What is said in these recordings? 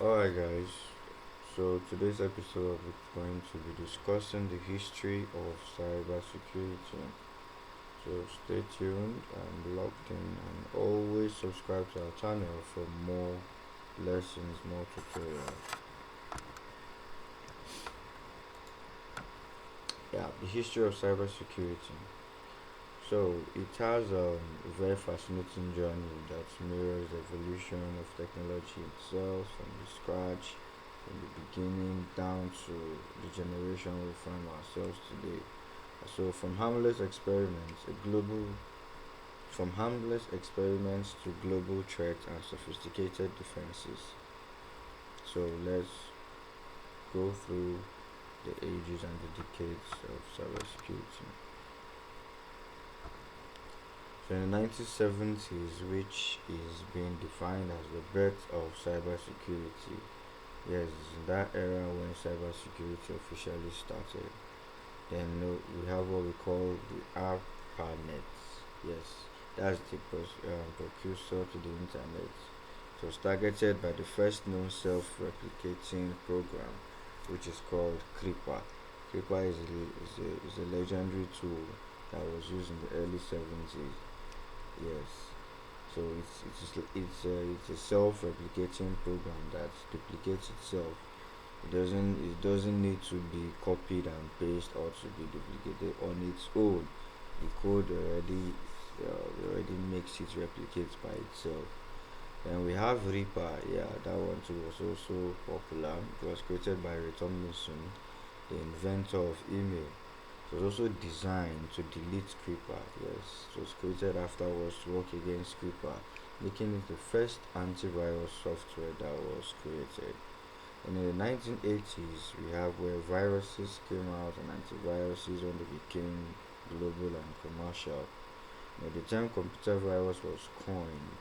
Alright, guys. So today's episode is going to be discussing the history of cybersecurity. So stay tuned and locked in, and always subscribe to our channel for more lessons, more tutorials. Yeah, the history of cybersecurity. So it has a very fascinating journey that mirrors the evolution of technology itself from the scratch, from the beginning down to the generation we find ourselves today. So from harmless experiments to global threats and sophisticated defenses. So let's go through the ages and the decades of cybersecurity. So in the 1970s, which is being defined as the birth of cybersecurity. Yes, in that era when cybersecurity officially started. Then we have what we call the ARPANET. Yes, that's the precursor to the internet. It was targeted by the first known self-replicating program, which is called Creeper. Creeper is a legendary tool that was used in the early 70s. Yes, so it's a self-replicating program that duplicates itself. It doesn't need to be copied and pasted or to be duplicated on its own. The code already makes it replicate by itself. Then we have Reaper. Yeah, that one too was also popular. It was created by Ray Tomlinson, the inventor of email. It was also designed to delete Creeper. Yes, it was created afterwards to work against Creeper, making it the first antivirus software that was created. And in the 1980s, we have where viruses came out and antiviruses when they became global and commercial. The term computer virus was coined,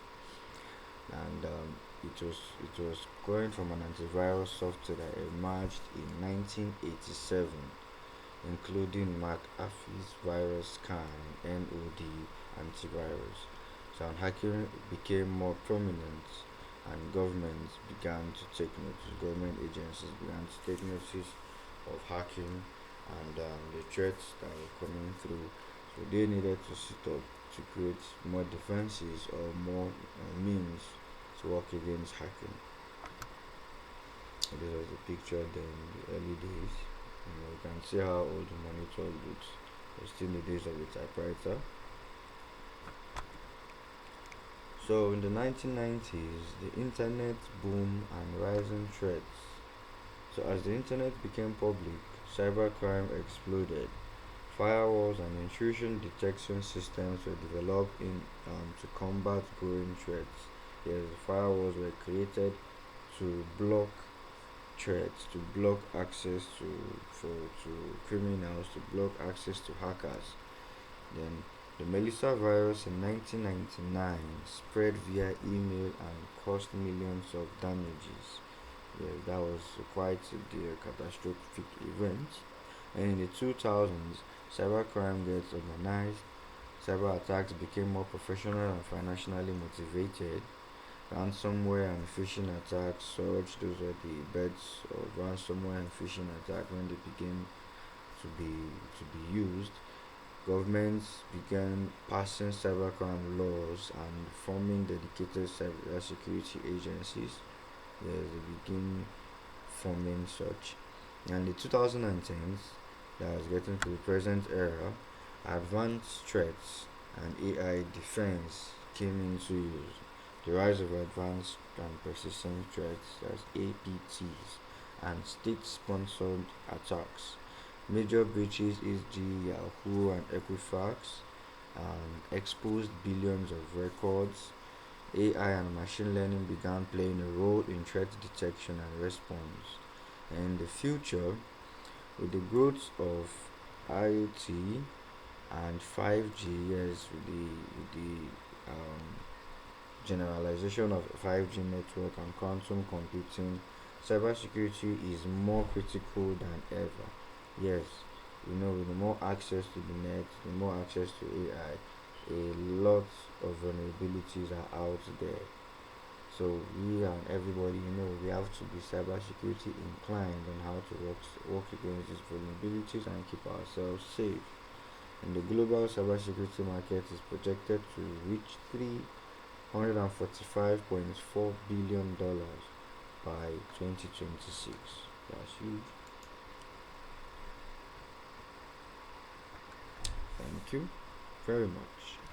and it was coined from an antivirus software that emerged in 1987, including McAfee's virus scan and NOD antivirus. So hacking became more prominent, and government agencies began to take notice of hacking and the threats that were coming through. So they needed to sit up to create more defenses or more means to work against hacking. This was a picture then in the early days. You can see how old the monitor looks. It's still in the days of the typewriter. So in the 1990s, the internet boom and rising threats. So as the internet became public, cybercrime exploded. Firewalls and intrusion detection systems were developed to combat growing threats. Yes, firewalls were created to block threats, to block access to criminals, to block access to hackers. Then the Melissa virus in 1999 spread via email and caused millions of damages. Yes, that was quite a catastrophic event. And in the 2000s, cybercrime gets organized, cyber attacks became more professional and financially motivated. Ransomware and phishing attacks surged. Those were the birds of ransomware and phishing attack when they began to be used. Governments began passing cybercrime laws and forming dedicated cybersecurity agencies. Yes, they begin forming such. And the 2010s, that was getting to the present era, advanced threats and AI defense came into use. The rise of advanced and persistent threats as APTs and state-sponsored attacks. Major breaches e.g. Yahoo and Equifax exposed billions of records. AI and machine learning began playing a role in threat detection and response. And in the future, with the growth of IoT and 5G, yes, with the generalization of 5G network and quantum computing, cybersecurity is more critical than ever. Yes, with the more access to the net, the more access to AI, a lot of vulnerabilities are out there. So we and everybody, we have to be cybersecurity inclined on how to work against these vulnerabilities and keep ourselves safe. And the global cybersecurity market is projected to reach $345.4 billion by 2026. That's huge. Thank you very much.